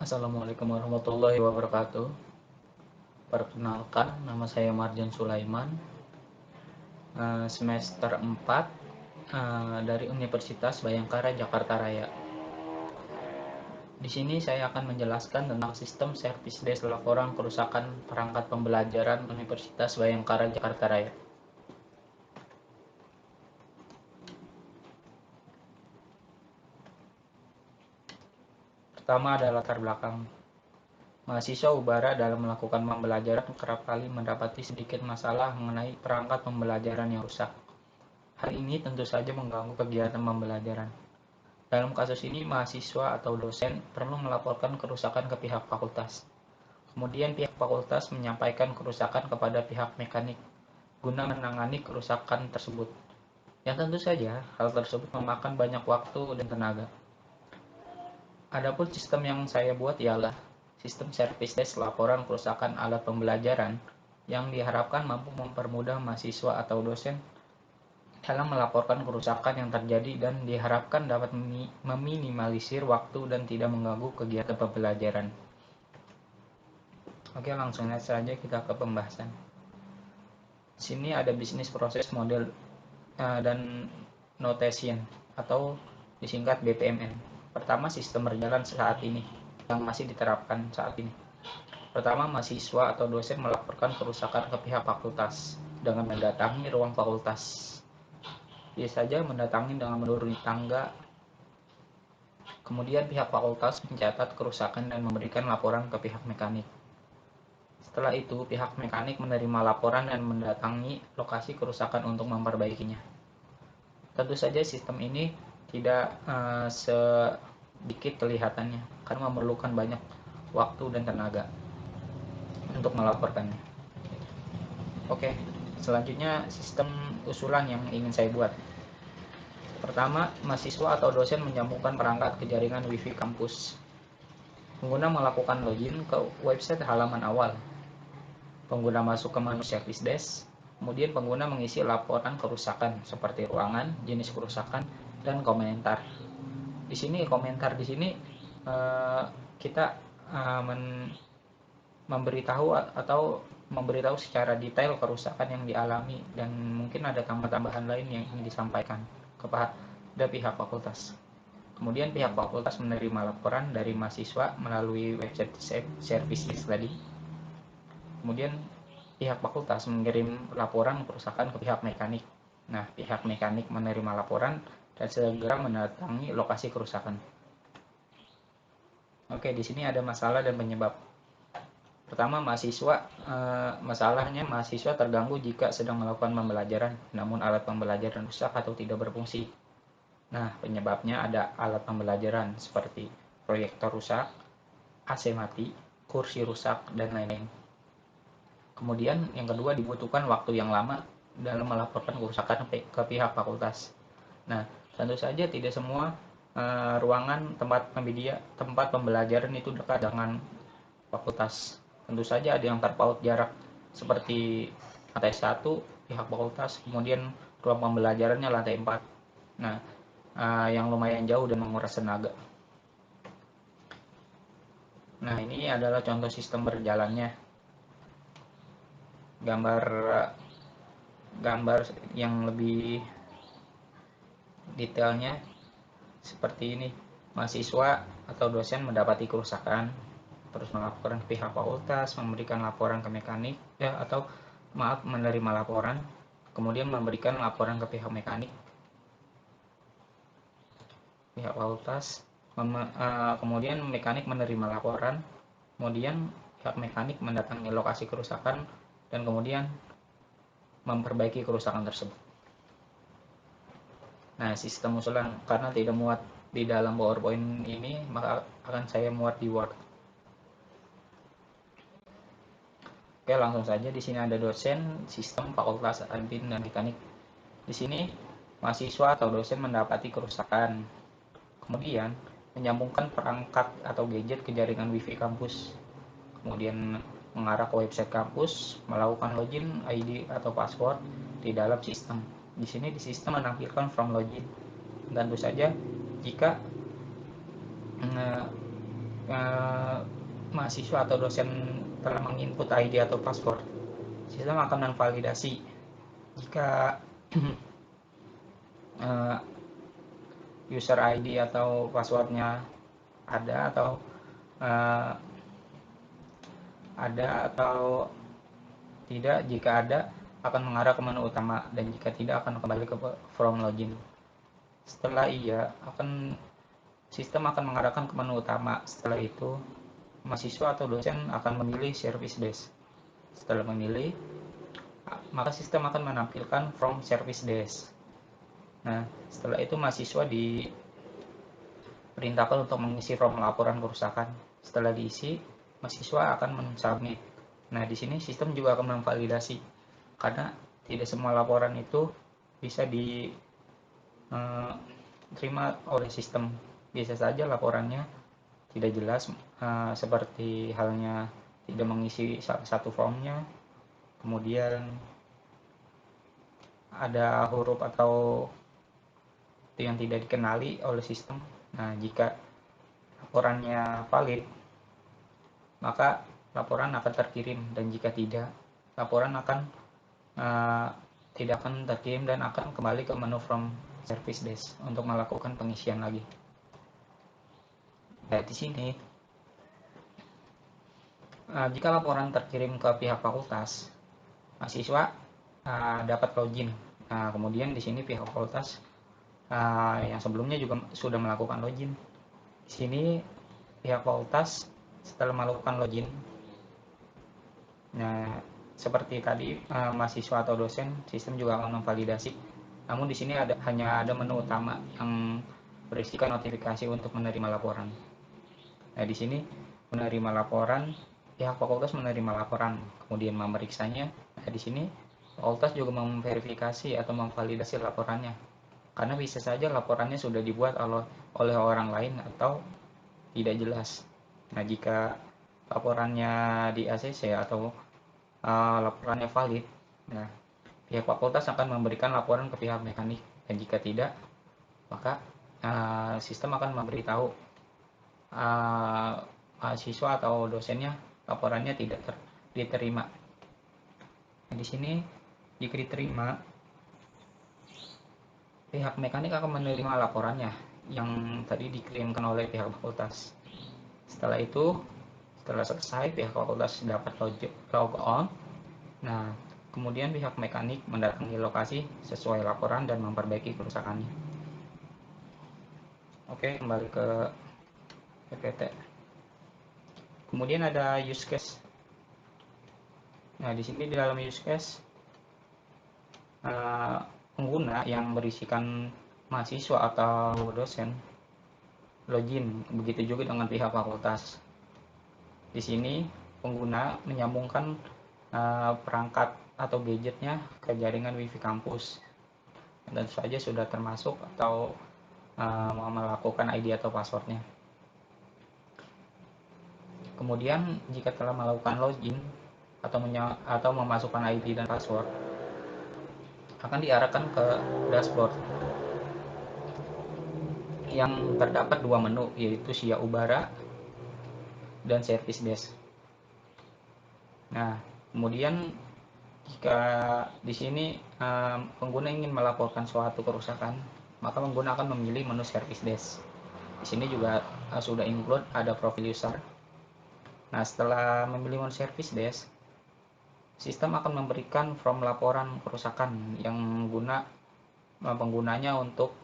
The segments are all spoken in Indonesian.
Assalamualaikum warahmatullahi wabarakatuh. Perkenalkan, nama saya Marjan Sulaiman, semester 4 dari Universitas Bayangkara Jakarta Raya. Di sini saya akan menjelaskan tentang sistem servis desk laporan kerusakan perangkat pembelajaran Universitas Bayangkara Jakarta Raya. Pertama adalah latar belakang. Mahasiswa Ubara dalam melakukan pembelajaran kerap kali mendapati sedikit masalah mengenai perangkat pembelajaran yang rusak. Hal ini tentu saja mengganggu kegiatan pembelajaran. Dalam kasus ini, mahasiswa atau dosen perlu melaporkan kerusakan ke pihak fakultas. Kemudian pihak fakultas menyampaikan kerusakan kepada pihak mekanik guna menangani kerusakan tersebut. Yang tentu saja, hal tersebut memakan banyak waktu dan tenaga. Adapun sistem yang saya buat ialah sistem service desk laporan kerusakan alat pembelajaran yang diharapkan mampu mempermudah mahasiswa atau dosen dalam melaporkan kerusakan yang terjadi dan diharapkan dapat meminimalisir waktu dan tidak mengganggu kegiatan pembelajaran. Oke, langsung saja kita ke pembahasan. Sini ada bisnis proses model dan notation atau disingkat BPMN. Pertama, sistem berjalan saat ini yang masih diterapkan saat ini. Pertama, mahasiswa atau dosen melaporkan kerusakan ke pihak fakultas dengan mendatangi ruang fakultas. Biasa saja mendatangi dengan menuruni tangga. Kemudian pihak fakultas mencatat kerusakan dan memberikan laporan ke pihak mekanik. Setelah itu, pihak mekanik menerima laporan dan mendatangi lokasi kerusakan untuk memperbaikinya. Tentu saja sistem ini tidak sedikit kelihatannya, karena memerlukan banyak waktu dan tenaga untuk melaporkannya. Oke, selanjutnya sistem usulan yang ingin saya buat. Pertama, mahasiswa atau dosen menyambungkan perangkat ke jaringan WiFi kampus. Pengguna melakukan login ke website halaman awal. Pengguna masuk ke menu service desk, kemudian pengguna mengisi laporan kerusakan seperti ruangan, jenis kerusakan, dan komentar. Di sini komentar di sini kita memberitahu atau memberitahu secara detail kerusakan yang dialami dan mungkin ada tambahan lain yang ingin disampaikan kepada pihak fakultas. Kemudian pihak fakultas menerima laporan dari mahasiswa melalui website service desk tadi. Kemudian pihak fakultas mengirim laporan kerusakan ke pihak mekanik. Nah, pihak mekanik menerima laporan dan segera mendatangi lokasi kerusakan. Oke, di sini ada masalah dan penyebab. Pertama, masalahnya mahasiswa terganggu jika sedang melakukan pembelajaran, namun alat pembelajaran rusak atau tidak berfungsi. Nah, penyebabnya ada alat pembelajaran seperti proyektor rusak, AC mati, kursi rusak, dan lain-lain. Kemudian yang kedua, dibutuhkan waktu yang lama dalam melaporkan kerusakan ke pihak fakultas. Nah, tentu saja tidak semua ruangan tempat pembelajaran itu dekat dengan fakultas. Tentu saja ada yang terpaut jarak seperti lantai 1 pihak fakultas, kemudian ruang pembelajarannya lantai 4. Nah, yang lumayan jauh dan menguras tenaga. Nah, ini adalah contoh sistem berjalannya. Gambar yang lebih detailnya seperti ini. Mahasiswa atau dosen mendapati kerusakan, terus melaporkan ke pihak fakultas, memberikan laporan ke mekanik, menerima laporan, kemudian memberikan laporan ke pihak mekanik, pihak fakultas, kemudian mekanik menerima laporan, kemudian pihak mekanik mendatangi lokasi kerusakan, dan kemudian memperbaiki kerusakan tersebut. Nah, sistem usulan karena tidak muat di dalam PowerPoint ini, maka akan saya muat di Word. Oke, langsung saja. Di sini ada dosen, sistem, fakultas, admin, dan mekanik. Di sini mahasiswa atau dosen mendapati kerusakan. Kemudian menyambungkan perangkat atau gadget ke jaringan WiFi kampus. Kemudian mengarah ke website kampus, melakukan login ID atau password di dalam sistem. Di sini di sistem menampilkan from login. Tentu saja jika mahasiswa atau dosen telah menginput ID atau password, sistem akan memvalidasi jika uh, user ID atau passwordnya uh, ada atau tidak. Jika ada, akan mengarah ke menu utama, dan jika tidak akan kembali ke from login. Setelah sistem akan mengarahkan ke menu utama. Setelah itu, mahasiswa atau dosen akan memilih service desk. Setelah memilih, maka sistem akan menampilkan from service desk. Nah, setelah itu mahasiswa diperintahkan untuk mengisi form laporan kerusakan. Setelah diisi, mahasiswa akan mensubmit. Nah, di sini sistem juga akan memvalidasi, karena tidak semua laporan itu bisa diterima oleh sistem. Biasa saja laporannya tidak jelas, seperti halnya tidak mengisi salah satu formnya, kemudian ada huruf atau yang tidak dikenali oleh sistem. Nah, jika laporannya valid, maka laporan akan terkirim, dan jika tidak, laporan tidak akan terkirim dan akan kembali ke menu from service desk untuk melakukan pengisian lagi. Nah, di sini jika laporan terkirim ke pihak fakultas, mahasiswa dapat login. Nah, kemudian di sini pihak fakultas yang sebelumnya juga sudah melakukan login. Di sini pihak fakultas setelah melakukan login, nah seperti tadi mahasiswa atau dosen, sistem juga akan memvalidasi. Namun di sini hanya ada menu utama yang berisikan notifikasi untuk menerima laporan. Nah, di sini menerima laporan, pihak fakultas menerima laporan, kemudian memeriksanya. Nah, di sini fakultas juga memverifikasi atau memvalidasi laporannya, karena bisa saja laporannya sudah dibuat oleh orang lain atau tidak jelas. Nah, jika laporannya di ACC atau laporannya valid, nah pihak fakultas akan memberikan laporan ke pihak mekanik, dan jika tidak, maka sistem akan memberitahu mahasiswa atau dosennya laporannya tidak diterima. Nah, di sini jika diterima, pihak mekanik akan menerima laporannya yang tadi dikirimkan oleh pihak fakultas. Setelah itu, setelah selesai, pihak fakultas dapat log on. Nah, kemudian pihak mekanik mendatangi lokasi sesuai laporan dan memperbaiki kerusakannya. Oke, kembali ke PPT. Kemudian ada use case. Nah, di sini di dalam use case, pengguna yang berisikan mahasiswa atau dosen login, begitu juga dengan pihak fakultas. Di sini pengguna menyambungkan perangkat atau gadgetnya ke jaringan wifi kampus, dan tentu saja sudah termasuk atau melakukan ID atau passwordnya. Kemudian jika telah melakukan login atau memasukkan ID dan password, akan diarahkan ke dashboard yang terdapat dua menu, yaitu SIA Ubara dan Service Desk. Nah, kemudian jika di sini pengguna ingin melaporkan suatu kerusakan, maka pengguna akan memilih menu Service Desk. Di sini juga sudah include ada profil user. Nah, setelah memilih menu Service Desk, sistem akan memberikan form laporan kerusakan yang penggunanya untuk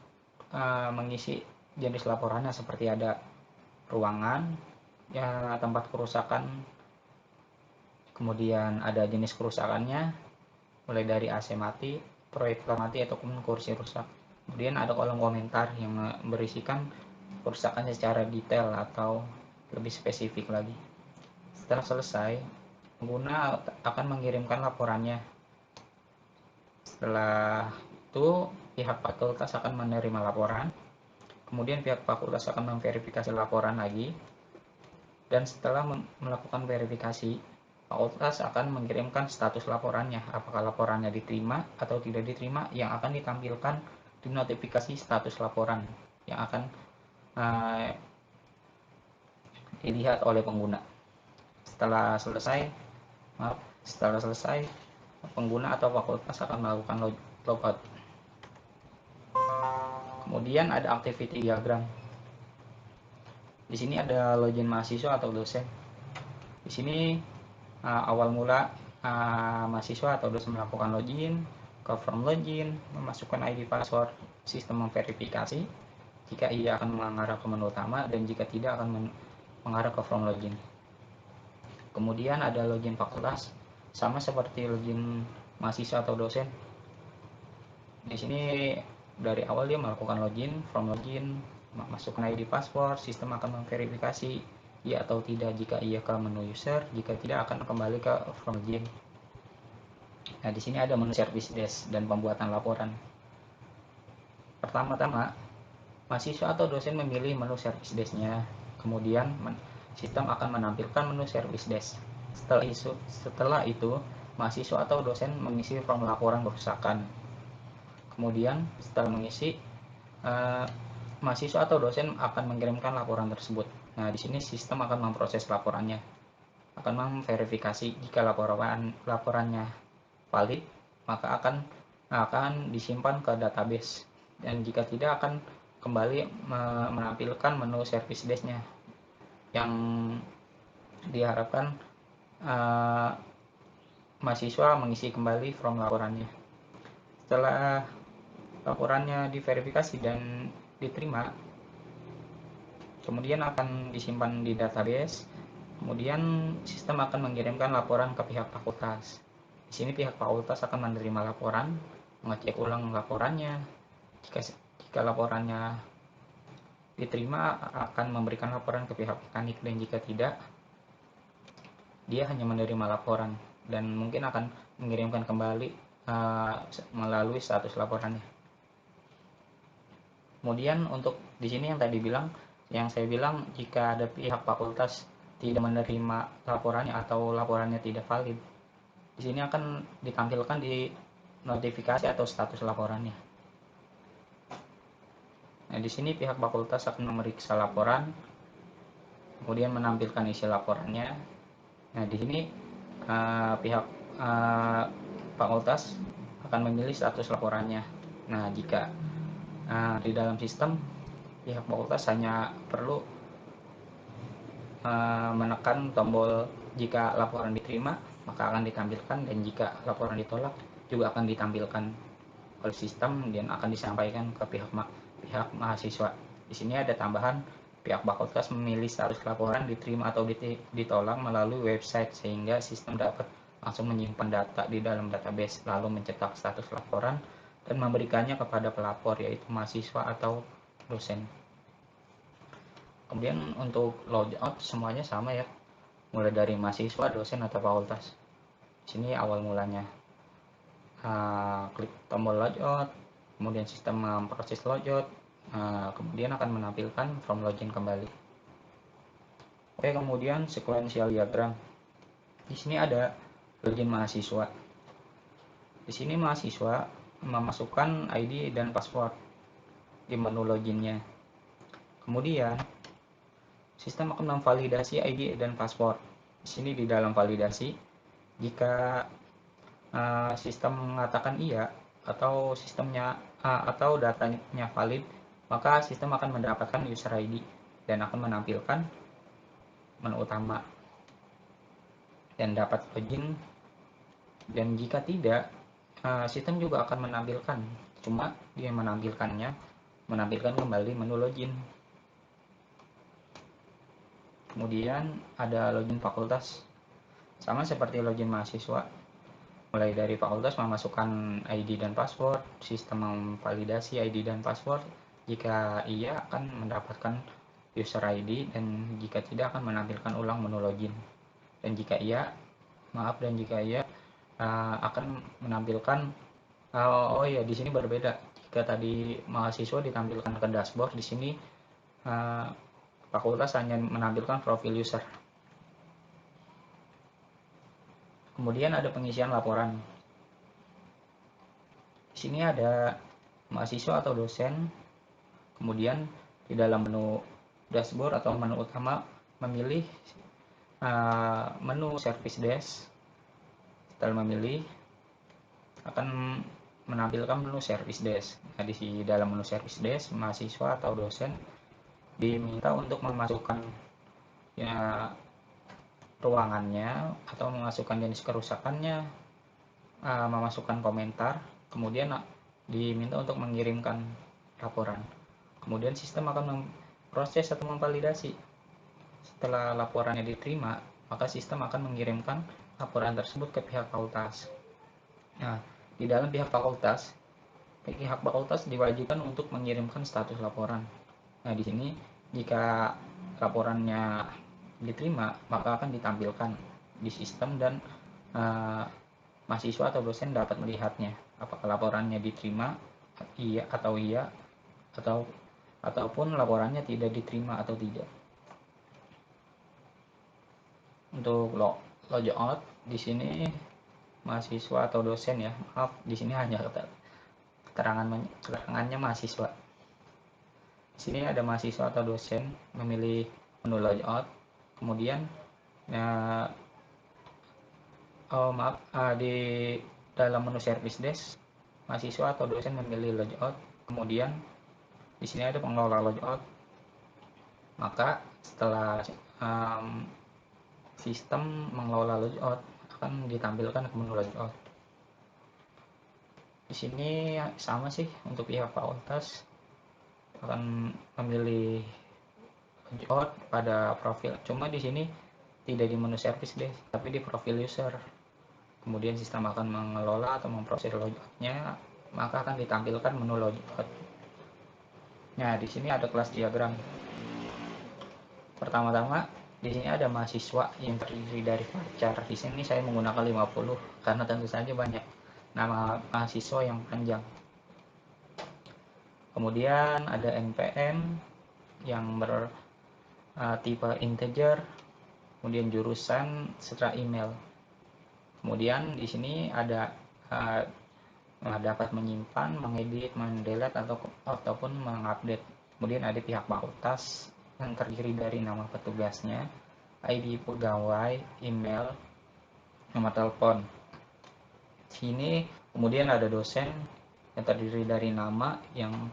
mengisi jenis laporannya, seperti ada ruangan, ya, tempat kerusakan, kemudian ada jenis kerusakannya, mulai dari AC mati, proyektor mati, ataupun kursi rusak. Kemudian ada kolom komentar yang berisikan kerusakannya secara detail atau lebih spesifik lagi. Setelah selesai, pengguna akan mengirimkan laporannya. Setelah itu, pihak fakultas akan menerima laporan, kemudian pihak fakultas akan memverifikasi laporan lagi, dan setelah melakukan verifikasi, fakultas akan mengirimkan status laporannya, apakah laporannya diterima atau tidak diterima, yang akan ditampilkan di notifikasi status laporan yang akan dilihat oleh pengguna. Setelah selesai, pengguna atau fakultas akan melakukan logout. Kemudian ada activity diagram. Di sini ada login mahasiswa atau dosen. Di sini awal mula mahasiswa atau dosen melakukan login ke form login, memasukkan ID password, sistem memverifikasi jika ia akan mengarah ke menu utama dan jika tidak akan mengarah ke form login. Kemudian ada login fakultas, sama seperti login mahasiswa atau dosen. Di sini dari awal dia melakukan login, form login, masukkan ID password, sistem akan memverifikasi iya atau tidak. Jika iya ke menu user, jika tidak akan kembali ke form login. Nah, di sini ada menu service desk dan pembuatan laporan. Pertama-tama, mahasiswa atau dosen memilih menu service desk-nya. Kemudian sistem akan menampilkan menu service desk. Setelah itu, mahasiswa atau dosen mengisi form laporan kerusakan. Kemudian setelah mengisi, mahasiswa atau dosen akan mengirimkan laporan tersebut. Nah, di sini sistem akan memproses laporannya, akan memverifikasi jika laporannya valid, maka akan disimpan ke database, dan jika tidak akan kembali menampilkan menu service desk-nya yang diharapkan mahasiswa mengisi kembali form laporannya. Setelah laporannya diverifikasi dan diterima, kemudian akan disimpan di database. Kemudian sistem akan mengirimkan laporan ke pihak fakultas. Di sini pihak fakultas akan menerima laporan, mengecek ulang laporannya. Jika laporannya diterima, akan memberikan laporan ke pihak mekanik, dan jika tidak, dia hanya menerima laporan dan mungkin akan mengirimkan kembali melalui status laporannya. Kemudian untuk di sini yang saya bilang jika ada pihak fakultas tidak menerima laporannya atau laporannya tidak valid, di sini akan ditampilkan di notifikasi atau status laporannya. Nah, di sini pihak fakultas akan memeriksa laporan, kemudian menampilkan isi laporannya. Nah, di sini pihak fakultas akan memilih status laporannya. Nah, jika di dalam sistem pihak fakultas hanya perlu menekan tombol jika laporan diterima, maka akan ditampilkan, dan jika laporan ditolak juga akan ditampilkan oleh sistem dan akan disampaikan ke pihak mahasiswa. Di sini ada tambahan, pihak fakultas memilih status laporan diterima atau ditolak melalui website, sehingga sistem dapat langsung menyimpan data di dalam database, lalu mencetak status laporan dan memberikannya kepada pelapor, yaitu mahasiswa atau dosen. Kemudian untuk logout semuanya sama ya, mulai dari mahasiswa, dosen, atau fakultas. Di sini awal mulanya klik tombol logout, kemudian sistem memproses logout, kemudian akan menampilkan form login kembali. Oke, kemudian sequential diagram. Di sini ada login mahasiswa. Di sini mahasiswa memasukkan ID dan password di menu loginnya. Kemudian sistem akan memvalidasi ID dan password. Di sini di dalam validasi, jika sistem mengatakan iya atau atau datanya valid, maka sistem akan mendapatkan user ID dan akan menampilkan menu utama dan dapat login. Dan jika tidak, sistem juga akan menampilkan, cuma dia menampilkan kembali menu login. Kemudian ada login fakultas, sama seperti login mahasiswa. Mulai dari fakultas memasukkan ID dan password, sistem memvalidasi ID dan password. Jika iya akan mendapatkan user ID, dan jika tidak akan menampilkan ulang menu login. Dan jika iya akan menampilkan di sini berbeda. Jika tadi mahasiswa ditampilkan ke dashboard, di sini fakultas hanya menampilkan profil user. Kemudian ada pengisian laporan. Di sini ada mahasiswa atau dosen. Kemudian di dalam menu dashboard atau menu utama memilih menu service desk. Setelah memilih, akan menampilkan menu service desk. Nah, di dalam menu service desk, mahasiswa atau dosen diminta untuk memasukkan ya, ruangannya atau memasukkan jenis kerusakannya, memasukkan komentar, kemudian diminta untuk mengirimkan laporan. Kemudian sistem akan memproses atau memvalidasi. Setelah laporannya diterima, maka sistem akan mengirimkan laporan tersebut ke pihak fakultas. Nah, di dalam pihak fakultas diwajibkan untuk mengirimkan status laporan. Nah, di sini jika laporannya diterima, maka akan ditampilkan di sistem dan mahasiswa atau dosen dapat melihatnya, apakah laporannya diterima iya ataupun laporannya tidak diterima atau tidak. Untuk logout di sini mahasiswa atau dosen ya, maaf di sini hanya keterangannya mahasiswa. Di sini ada mahasiswa atau dosen memilih menu logout, kemudian di dalam menu service desk mahasiswa atau dosen memilih logout, kemudian di sini ada pengelola logout. Maka setelah sistem mengelola logout akan ditampilkan ke menu logout. Di sini sama sih untuk pihak fakultas akan memilih logout pada profil. Cuma di sini tidak di menu service deh, tapi di profil user. Kemudian sistem akan mengelola atau memproses logoutnya, maka akan ditampilkan menu logout. Nah, di sini ada kelas diagram. Pertama-tama di sini ada mahasiswa yang terdiri dari varchar. Di sini saya menggunakan 50 karena tentu saja banyak nama mahasiswa yang panjang. Kemudian ada NPM yang bertipe integer, kemudian jurusan serta email. Kemudian di sini ada dapat menyimpan, mengedit, mendelete ataupun mengupdate. Kemudian ada pihak fakultas yang terdiri dari nama petugasnya, ID pegawai, email, nomor telepon. Sini kemudian ada dosen yang terdiri dari nama yang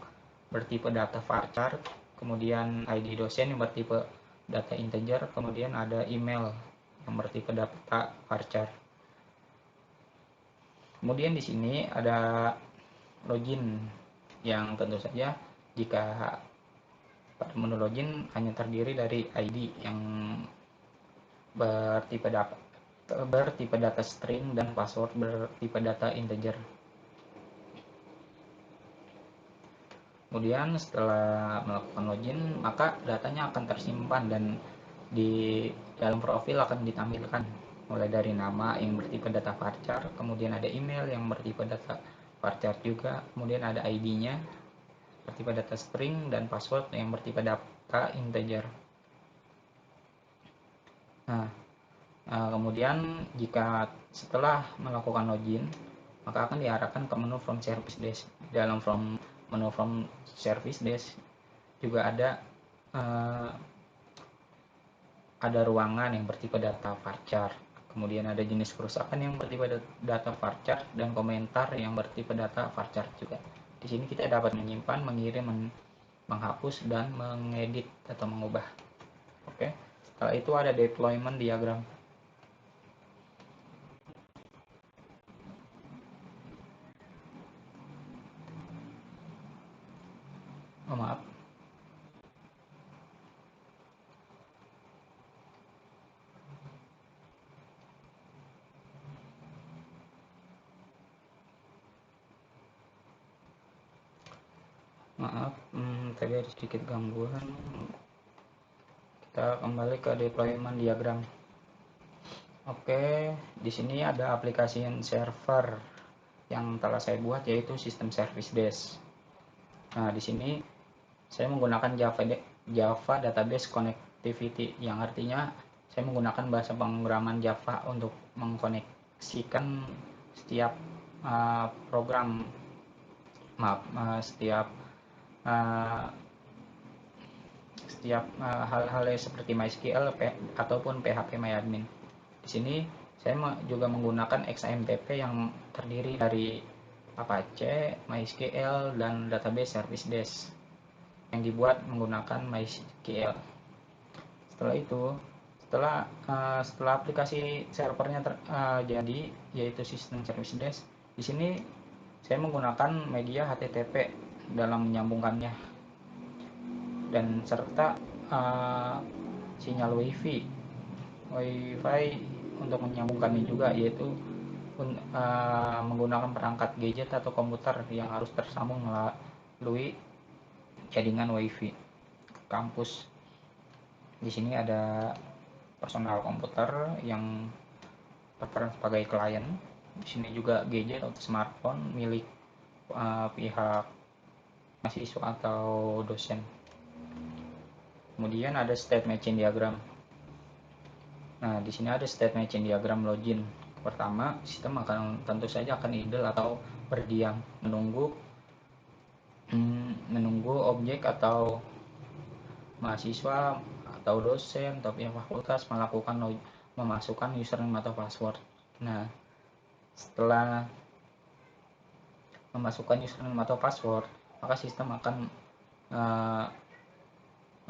bertipe data varchar, kemudian ID dosen yang bertipe data integer, kemudian ada email yang bertipe data varchar. Kemudian di sini ada login yang tentu saja jika pada menu login hanya terdiri dari ID yang bertipe data string dan password bertipe data integer. Kemudian setelah melakukan login, maka datanya akan tersimpan dan di dalam profil akan ditampilkan mulai dari nama yang bertipe data varchar, kemudian ada email yang bertipe data varchar juga, kemudian ada ID-nya bertipe data string dan password yang bertipe data integer. Nah, kemudian jika setelah melakukan login, maka akan diarahkan ke menu from service desk. Dalam menu from service desk juga ada ruangan yang bertipe data varchar. Kemudian ada jenis kerusakan yang bertipe data varchar dan komentar yang bertipe data varchar juga. Di sini kita dapat menyimpan, mengirim, menghapus dan mengedit atau mengubah. Oke. Setelah itu ada deployment diagram. Oh, maaf. Maaf, tadi ada sedikit gangguan. Kita kembali ke deployment diagram. Oke, di sini ada aplikasi server yang telah saya buat yaitu sistem service desk. Nah, di sini saya menggunakan Java Database Connectivity yang artinya saya menggunakan bahasa pemrograman Java untuk mengkoneksikan setiap program, setiap setiap hal-hal seperti MySQL ataupun PHP-MyAdmin. Di sini saya juga menggunakan XAMPP yang terdiri dari Apache, MySQL, dan database service desk yang dibuat menggunakan MySQL. Setelah itu, setelah aplikasi servernya jadi, yaitu sistem service desk, di sini saya menggunakan media HTTP dalam menyambungkannya dan serta sinyal WiFi untuk menyambungkannya juga, yaitu menggunakan perangkat gadget atau komputer yang harus tersambung melalui jaringan WiFi kampus. Di sini ada personal komputer yang berperan sebagai klien. Di sini juga gadget atau smartphone milik pihak mahasiswa atau dosen. Kemudian ada state matching diagram. Nah, di sini ada state matching diagram login. Pertama, sistem tentu saja akan idle atau berdiam, menunggu objek atau mahasiswa atau dosen atau pihak fakultas memasukkan username atau password. Nah, setelah memasukkan username atau password, maka sistem akan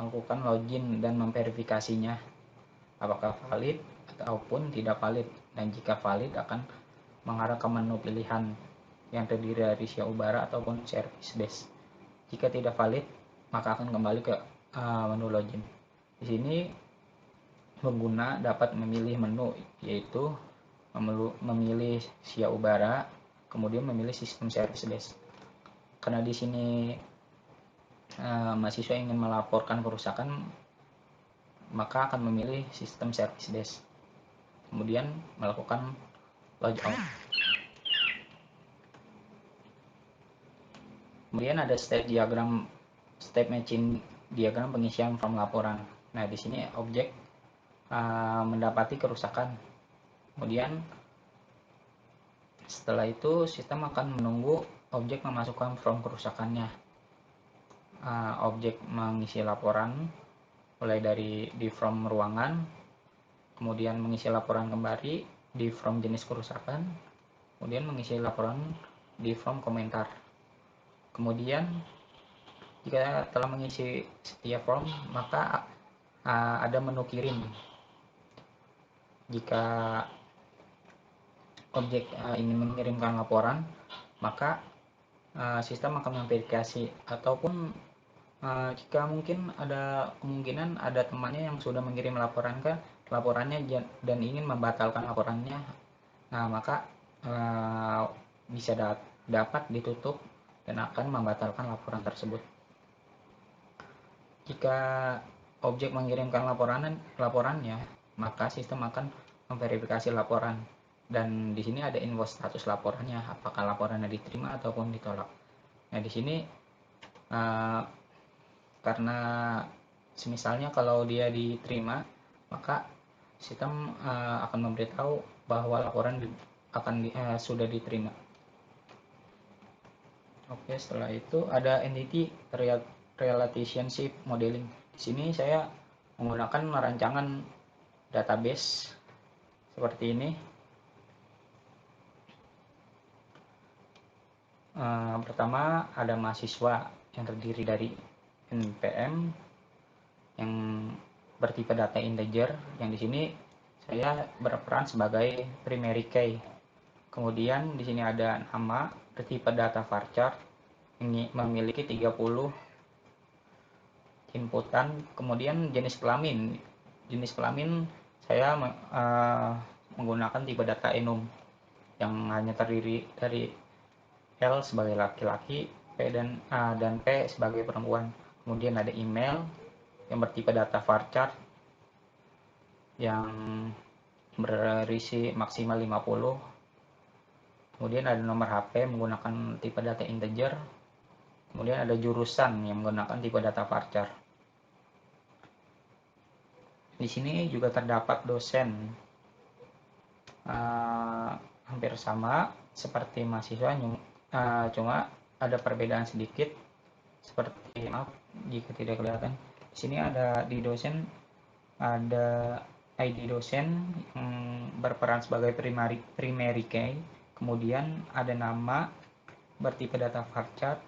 melakukan login dan memverifikasinya apakah valid ataupun tidak valid, dan jika valid akan mengarah ke menu pilihan yang terdiri dari siaubara ataupun service desk. Jika tidak valid, maka akan kembali ke menu login. Di sini pengguna dapat memilih menu, yaitu memilih siaubara, kemudian memilih sistem service desk. Karena di sini mahasiswa ingin melaporkan kerusakan, maka akan memilih sistem service desk, kemudian melakukan logout. Kemudian ada state matching diagram pengisian form laporan. Nah, di sini objek mendapati kerusakan. Kemudian setelah itu sistem akan menunggu objek memasukkan form kerusakannya. Objek mengisi laporan mulai dari di form ruangan, kemudian mengisi laporan kembali di form jenis kerusakan, kemudian mengisi laporan di form komentar. Kemudian jika telah mengisi setiap form, maka ada menu kirim. Jika objek ingin mengirimkan laporan, maka sistem akan memverifikasi, ataupun jika mungkin ada kemungkinan ada temannya yang sudah mengirim laporannya dan ingin membatalkan laporannya, nah maka bisa dapat ditutup dan akan membatalkan laporan tersebut. Jika objek mengirimkan laporannya, maka sistem akan memverifikasi laporan, dan di sini ada info status laporannya, apakah laporannya diterima ataupun ditolak. Nah, di sini karena misalnya kalau dia diterima, maka sistem akan memberitahu bahwa laporan sudah diterima. Oke, setelah itu ada entity relationship modeling. Di sini saya menggunakan rancangan database seperti ini. Pertama ada mahasiswa yang terdiri dari NPM yang bertipe data integer, yang di sini saya berperan sebagai primary key. Kemudian di sini ada nama bertipe data varchar yang memiliki 30 inputan. Kemudian jenis kelamin saya menggunakan tipe data enum yang hanya terdiri dari L sebagai laki-laki, P dan P sebagai perempuan. Kemudian ada email yang bertipe data varchar yang berisi maksimal 50. Kemudian ada nomor HP menggunakan tipe data integer. Kemudian ada jurusan yang menggunakan tipe data varchar. Di sini juga terdapat dosen, hampir sama seperti mahasiswa, cuma ada perbedaan sedikit, seperti, maaf jika tidak kelihatan. Di Di sini ada di dosen ada ID dosen yang berperan sebagai primary key, kemudian ada nama bertipe data varchar,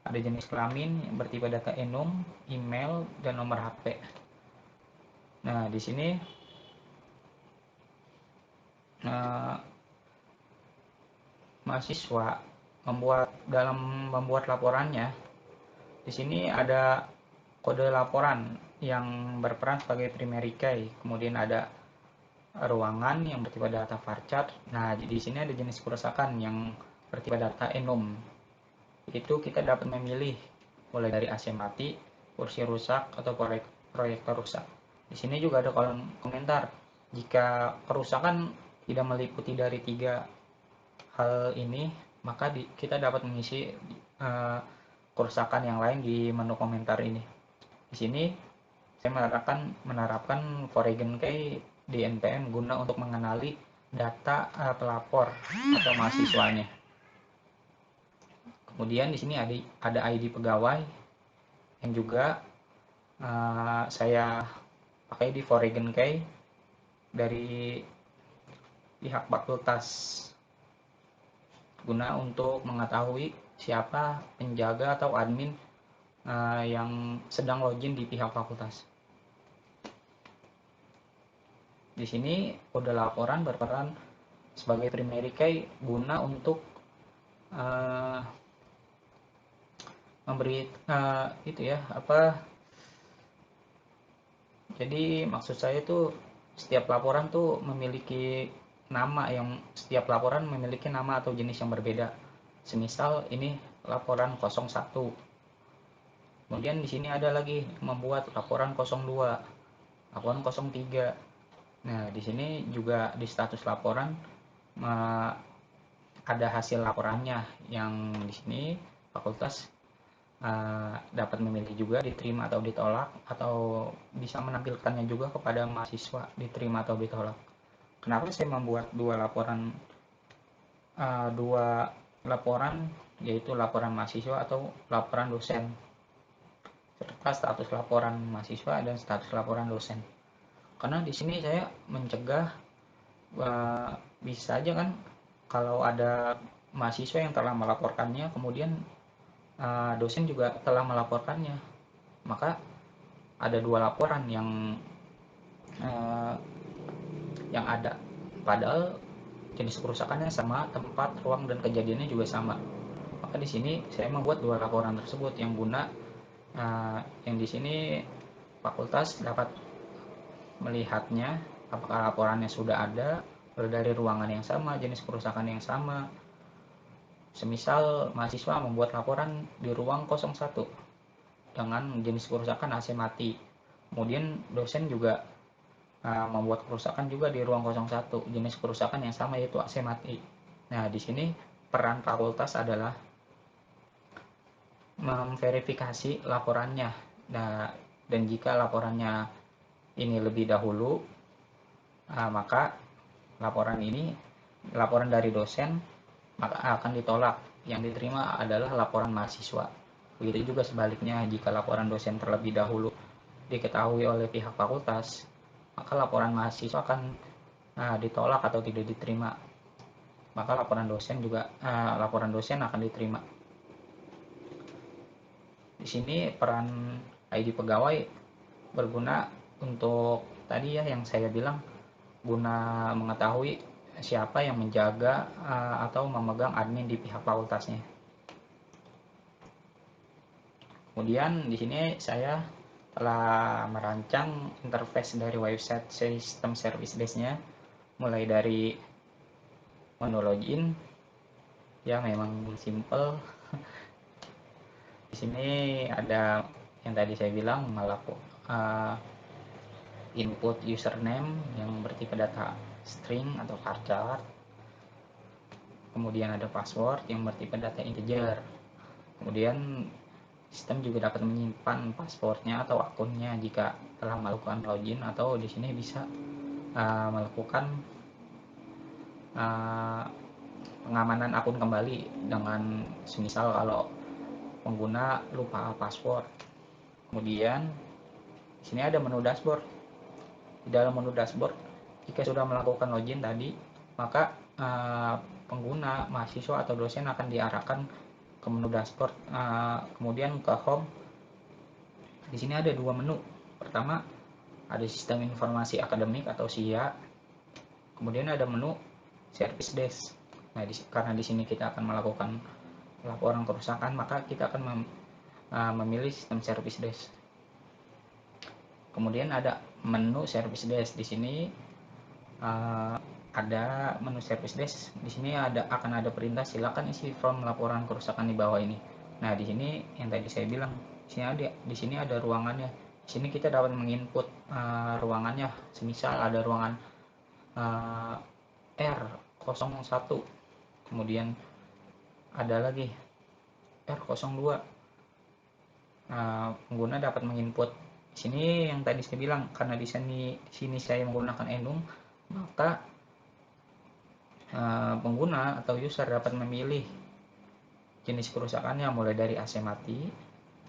ada jenis kelamin yang bertipe data enum, email, dan nomor HP. Nah, di sini mahasiswa dalam membuat laporannya, di sini ada kode laporan yang berperan sebagai primary key, kemudian ada ruangan yang bertipe data varchar. Nah, di sini ada jenis kerusakan yang bertipe data enum. Itu kita dapat memilih mulai dari AC mati, kursi rusak, atau proyektor rusak. Di sini juga ada kolom komentar. Jika kerusakan tidak meliputi dari 3 hal ini, maka kita dapat mengisi kerusakan yang lain di menu komentar ini. Di sini saya menerapkan foreign key di NPM guna untuk mengenali data pelapor atau mahasiswanya. Kemudian di sini ada ID pegawai yang juga saya pakai di foreign key dari pihak fakultas guna untuk mengetahui siapa penjaga atau admin yang sedang login di pihak fakultas. Di sini kode laporan berperan sebagai primary key guna untuk memberi jadi maksud saya itu setiap laporan tuh memiliki nama, yang setiap laporan memiliki nama atau jenis yang berbeda. Semisal ini laporan 01. Kemudian di sini ada lagi membuat laporan 02, laporan 03. Nah, di sini juga di status laporan ada hasil laporannya yang di sini fakultas dapat memilih juga diterima atau ditolak, atau bisa menampilkannya juga kepada mahasiswa diterima atau ditolak. Kenapa saya membuat dua laporan, yaitu laporan mahasiswa atau laporan dosen, serta status laporan mahasiswa dan status laporan dosen? Karena di sini saya mencegah bisa aja kan kalau ada mahasiswa yang telah melaporkannya, kemudian dosen juga telah melaporkannya, maka ada dua laporan yang ada, padahal jenis kerusakannya sama, tempat, ruang, dan kejadiannya juga sama. Maka di sini saya membuat dua laporan tersebut yang guna yang di sini fakultas dapat melihatnya apakah laporannya sudah ada dari ruangan yang sama, jenis kerusakan yang sama. Semisal mahasiswa membuat laporan di ruang 01 dengan jenis kerusakan AC mati, kemudian dosen juga membuat kerusakan juga di ruang 01, jenis kerusakan yang sama yaitu AC mati. Nah, di sini peran fakultas adalah memverifikasi laporannya. Nah, dan jika laporannya ini lebih dahulu, maka laporan dari dosen maka akan ditolak. Yang diterima adalah laporan mahasiswa. Begitu juga sebaliknya, jika laporan dosen terlebih dahulu diketahui oleh pihak fakultas, maka laporan mahasiswa akan ditolak atau tidak diterima. Maka laporan dosen akan diterima. Di sini peran ID pegawai berguna untuk tadi ya yang saya bilang, guna mengetahui siapa yang menjaga atau memegang admin di pihak fakultasnya. Kemudian di sini saya telah merancang interface dari website sistem service desk-nya, mulai dari menu login ya memang simple. Di sini ada yang tadi saya bilang input username yang bertipe data string atau varchar, kemudian ada password yang bertipe data integer. Kemudian sistem juga dapat menyimpan passwordnya atau akunnya jika telah melakukan login, atau di sini bisa melakukan pengamanan akun kembali dengan semisal kalau pengguna lupa password. Kemudian Di sini ada menu dashboard. Di dalam menu dashboard, jika sudah melakukan login tadi, maka pengguna, mahasiswa atau dosen akan diarahkan ke menu dashboard, kemudian ke home. Di sini ada dua menu. Pertama, ada sistem informasi akademik atau SIA. Kemudian ada menu service desk. Nah, karena di sini kita akan melakukan laporan kerusakan, maka kita akan memilih sistem service desk. Kemudian ada menu service desk. Di sini ada menu service desk. Di sini akan ada perintah silakan isi form laporan kerusakan di bawah ini. Nah, di sini yang tadi saya bilang, di sini ada ruangannya. Di sini kita dapat menginput ruangannya. Semisal ada ruangan R01, kemudian ada lagi R02. Pengguna dapat menginput. Di sini yang tadi saya bilang, karena di sini saya menggunakan enum, maka pengguna atau user dapat memilih jenis kerusakannya, mulai dari AC mati,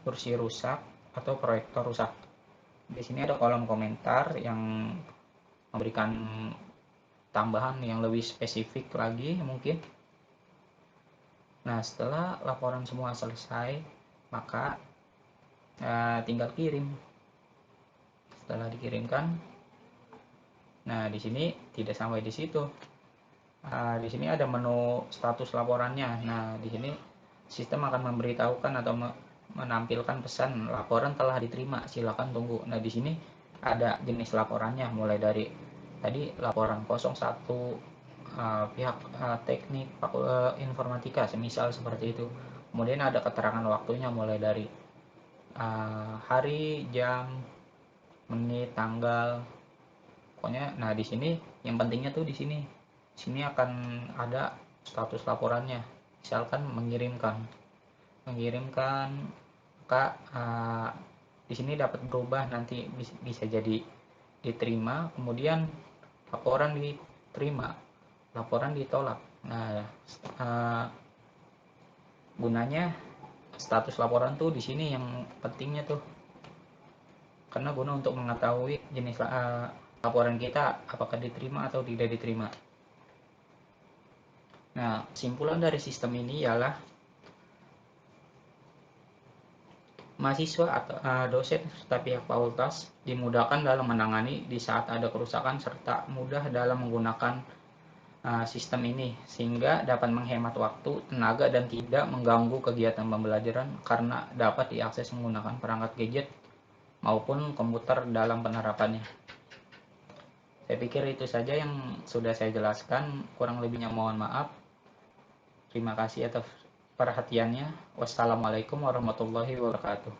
kursi rusak, atau proyektor rusak. Di sini ada kolom komentar yang memberikan tambahan yang lebih spesifik lagi mungkin. Nah, setelah laporan semua selesai, maka tinggal kirim. Setelah dikirimkan, nah di sini tidak sampai di situ. Di sini ada menu status laporannya. Nah, di sini sistem akan memberitahukan atau menampilkan pesan laporan telah diterima, silakan tunggu. Nah, di sini ada jenis laporannya, mulai dari tadi laporan 01 pihak teknik informatika, semisal seperti itu. Kemudian ada keterangan waktunya, mulai dari hari, jam, menit, tanggal, pokoknya. Nah, di sini yang pentingnya tuh di sini akan ada status laporannya. Misalkan mengirimkan, maka di sini dapat berubah, nanti bisa jadi diterima, kemudian laporan diterima, laporan ditolak. Nah, gunanya status laporan tuh di sini yang pentingnya tuh, karena guna untuk mengetahui jenis laporan kita apakah diterima atau tidak diterima. Nah, kesimpulan dari sistem ini ialah mahasiswa atau dosen serta pihak fakultas dimudahkan dalam menangani di saat ada kerusakan, serta mudah dalam menggunakan sistem ini, sehingga dapat menghemat waktu, tenaga, dan tidak mengganggu kegiatan pembelajaran karena dapat diakses menggunakan perangkat gadget maupun komputer dalam penerapannya. Saya pikir itu saja yang sudah saya jelaskan, kurang lebihnya mohon maaf. Terima kasih atas perhatiannya. Wassalamualaikum warahmatullahi wabarakatuh.